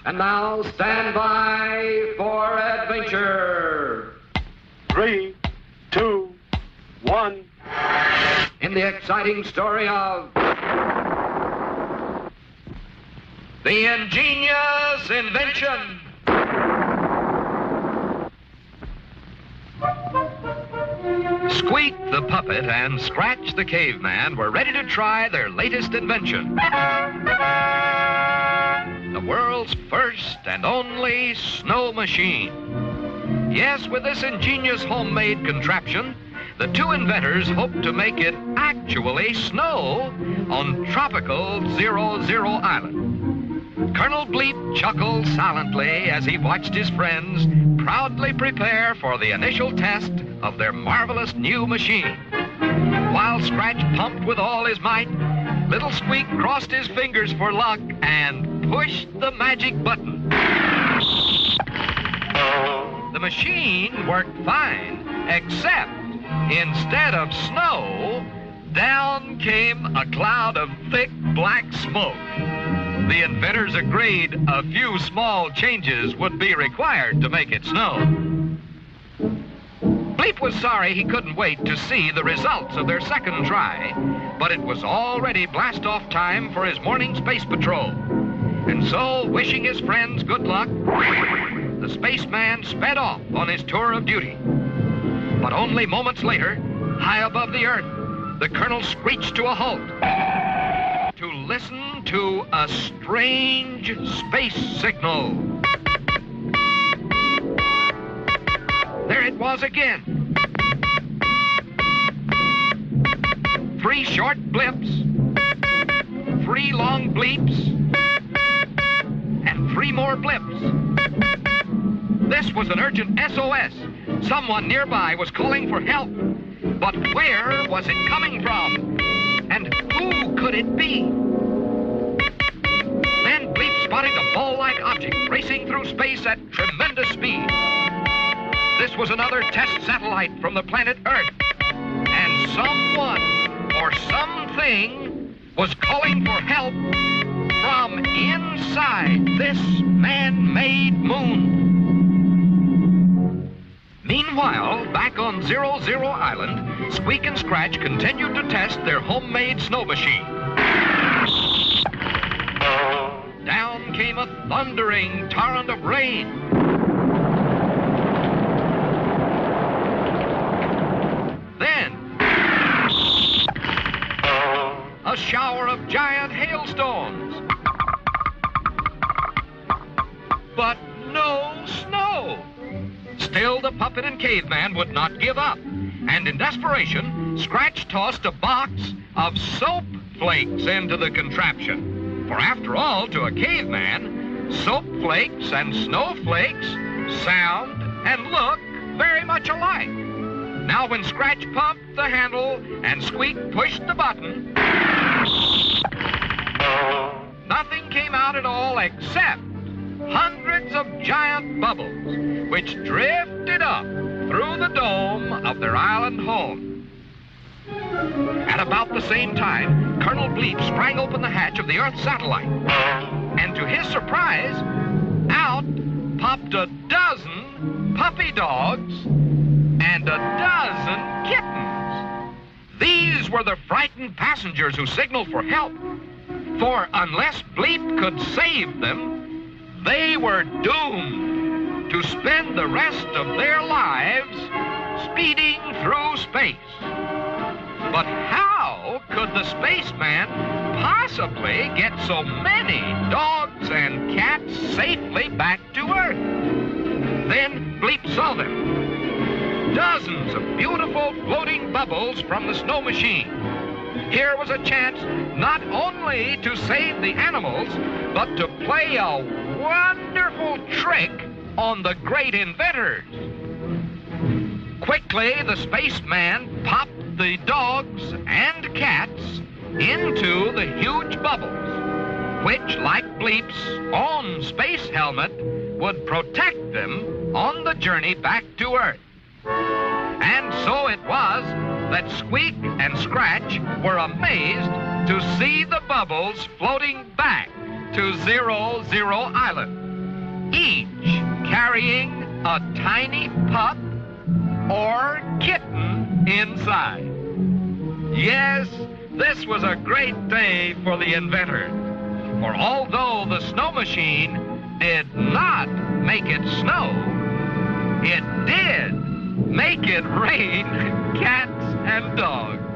And now stand by for adventure. 3, 2, 1. In the exciting story of the Ingenious Invention. Squeak the puppet and Scratch the caveman were ready to try their latest invention. The world's first and only snow machine. Yes, with this ingenious homemade contraption, the two inventors hope to make it actually snow on tropical 00 Island. Colonel Bleep chuckled silently as he watched his friends proudly prepare for the initial test of their marvelous new machine. While Scratch pumped with all his might, little Squeak crossed his fingers for luck and pushed the magic button. The machine worked fine, except instead of snow, down came a cloud of thick black smoke. The inventors agreed a few small changes would be required to make it snow. Bleep was sorry he couldn't wait to see the results of their second try, but it was already blast-off time for his morning space patrol. And so, wishing his friends good luck, the spaceman sped off on his tour of duty. But only moments later, high above the Earth, the colonel screeched to a halt to listen to a strange space signal. There it was again. 3 short blips, 3 long bleeps, and 3 more blips. This was an urgent SOS. Someone nearby was calling for help. But where was it coming from? And who could it be? Then Bleep spotted a ball-like object racing through space at tremendous speed. This was another test satellite from the planet Earth. And someone or something was calling for help from inside this man-made moon. Meanwhile, back on 00 Island, Squeak and Scratch continued to test their homemade snow machine. Down came a thundering torrent of rain. Then, a shower of giant hailstones. But no snow. Still, the puppet and caveman would not give up. And in desperation, Scratch tossed a box of soap flakes into the contraption. For after all, to a caveman, soap flakes and snowflakes sound and look very much alike. Now, when Scratch pumped the handle and Squeak pushed the button, nothing came out at all except hundreds of giant bubbles, which drifted up through the dome of their island home. At about the same time, Colonel Bleep sprang open the hatch of the Earth satellite. And to his surprise, out popped a dozen puppy dogs and a dozen kittens. These were the frightened passengers who signaled for help. For unless Bleep could save them, they were doomed to spend the rest of their lives speeding through space. But how could the spaceman possibly get so many dogs and cats safely back to Earth? Then Bleep saw them. Dozens of beautiful floating bubbles from the snow machine. Here was a chance not only to save the animals, but to play a wonderful trick on the great inventors. Quickly, the spaceman popped the dogs and cats into the huge bubbles, which, like Bleep's own space helmet, would protect them on the journey back to Earth. And so it was that Squeak and Scratch were amazed to see the bubbles floating back to 00 Island. each carrying a tiny pup or kitten inside. Yes, this was a great day for the inventor, for although the snow machine did not make it snow, it did make it rain cats and dogs.